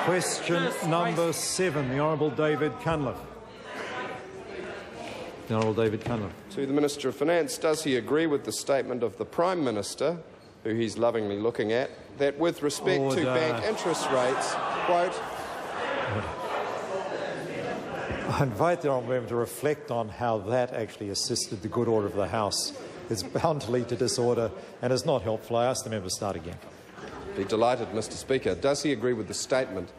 Question number 7, the Honourable David Cunliffe. The Honourable David Cunliffe. To the Minister of Finance, does he agree with the statement of the Prime Minister, who he's lovingly looking at, that with respect to bank interest rates, quote... I invite the Honourable Member to reflect on how that actually assisted the good order of the House. It's bound to lead to disorder and is not helpful. I ask the member to start again. Be delighted, Mr. Speaker. Does he agree with the statement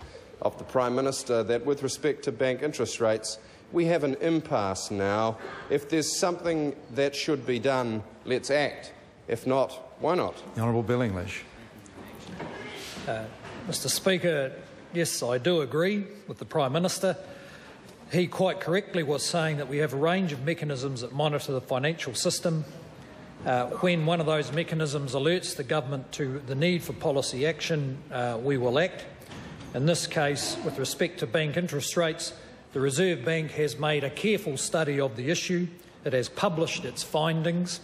of the Prime Minister that with respect to bank interest rates, we have an impasse now? If there's something that should be done, let's act. If not, why not? The Honourable Bill English. Mr. Speaker, yes, I do agree with the Prime Minister. He quite correctly was saying that we have a range of mechanisms that monitor the financial system. When one of those mechanisms alerts the government to the need for policy action, we will act. In this case, with respect to bank interest rates, the Reserve Bank has made a careful study of the issue. It has published its findings,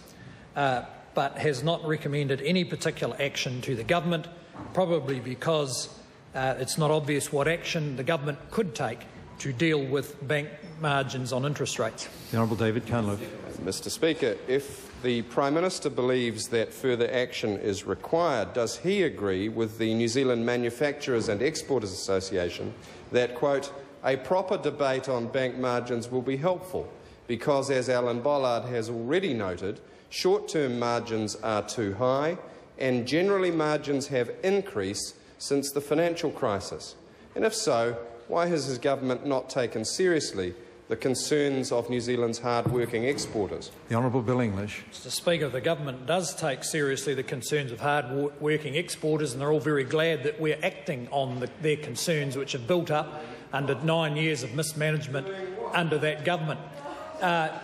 but has not recommended any particular action to the government, probably because it's not obvious what action the government could take to deal with bank margins on interest rates. The Honourable David Cunliffe. Mr. Speaker, if the Prime Minister believes that further action is required, does he agree with the New Zealand Manufacturers and Exporters Association that, quote, a proper debate on bank margins will be helpful because, as Alan Bollard has already noted, short-term margins are too high and generally margins have increased since the financial crisis? And if so, why has his government not taken seriously the concerns of New Zealand's hard-working exporters? The Honourable Bill English. Mr. Speaker, the government does take seriously the concerns of hard-working exporters, and they're all very glad that we're acting on their concerns, which have built up under 9 years of mismanagement under that government. That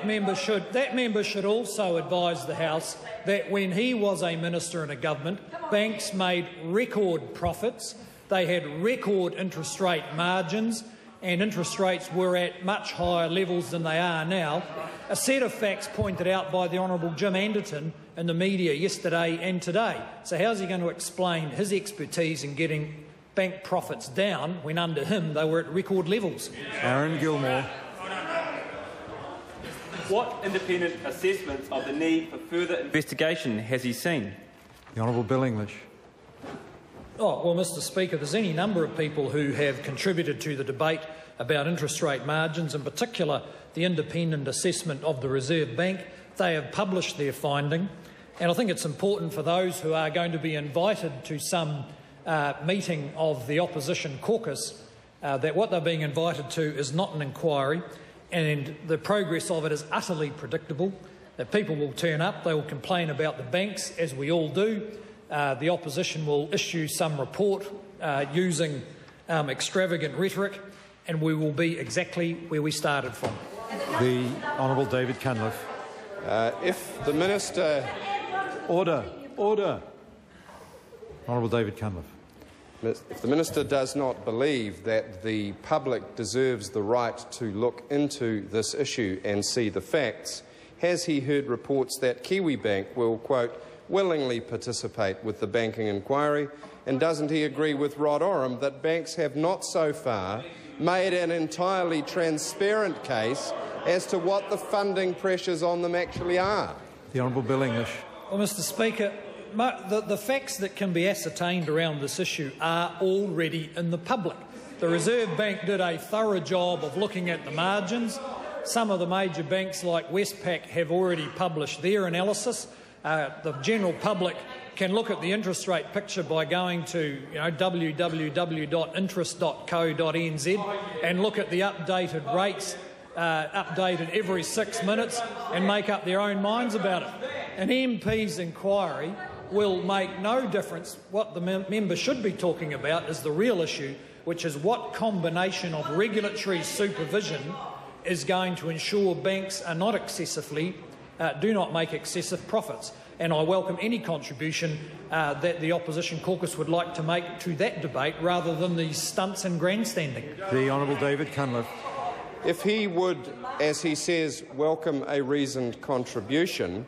member should also advise the House that when he was a minister in a government, banks made record profits. They had record interest rate margins, and interest rates were at much higher levels than they are now. A set of facts pointed out by the Honourable Jim Anderton in the media yesterday and today. So how's he going to explain his expertise in getting bank profits down when under him they were at record levels? Aaron Gilmore. What independent assessments of the need for further investigation has he seen? The Honourable Bill English. Oh, well, Mr. Speaker, there's any number of people who have contributed to the debate about interest rate margins, in particular the independent assessment of the Reserve Bank. They have published their finding, and I think it's important for those who are going to be invited to some meeting of the opposition caucus that what they're being invited to is not an inquiry, and the progress of it is utterly predictable, that people will turn up, they will complain about the banks, as we all do. The opposition will issue some report using extravagant rhetoric, and we will be exactly where we started from. The Honourable David Cunliffe. If the Minister... Order. Honourable David Cunliffe. If the Minister does not believe that the public deserves the right to look into this issue and see the facts, has he heard reports that Kiwibank will, quote, willingly participate with the banking inquiry? And doesn't he agree with Rob Oram that banks have not so far made an entirely transparent case as to what the funding pressures on them actually are? The Honourable Bill English. Well, Mr. Speaker, the facts that can be ascertained around this issue are already in the public. The Reserve Bank did a thorough job of looking at the margins. Some of the major banks like Westpac have already published their analysis. The general public can look at the interest rate picture by going to www.interest.co.nz and look at the updated rates, updated every 6 minutes, and make up their own minds about it. An MP's inquiry will make no difference. What the member should be talking about is the real issue, which is what combination of regulatory supervision is going to ensure banks are not do not make excessive profits. And I welcome any contribution that the opposition caucus would like to make to that debate rather than these stunts and grandstanding. The Honourable David Cunliffe. If he would, as he says, welcome a reasoned contribution,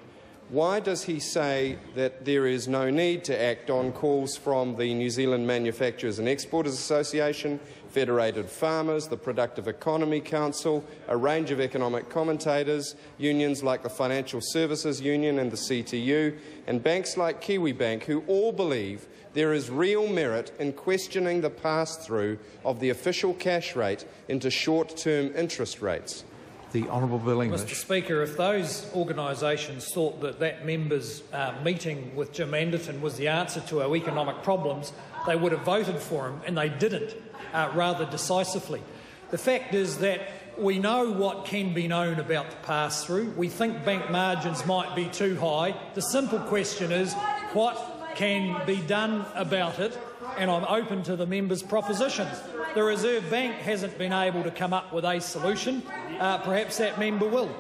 why does he say that there is no need to act on calls from the New Zealand Manufacturers and Exporters Association, Federated Farmers, the Productive Economy Council, a range of economic commentators, unions like the Financial Services Union and the CTU, and banks like Kiwibank, who all believe there is real merit in questioning the pass-through of the official cash rate into short-term interest rates? The Honourable Bill English. Mr Speaker, if those organisations thought that that member's meeting with Jim Anderton was the answer to our economic problems, they would have voted for him, and they didn't, rather decisively. The fact is that we know what can be known about the pass-through. We think bank margins might be too high. The simple question is, what can be done about it? And I'm open to the member's propositions. The Reserve Bank hasn't been able to come up with a solution. Perhaps that member will.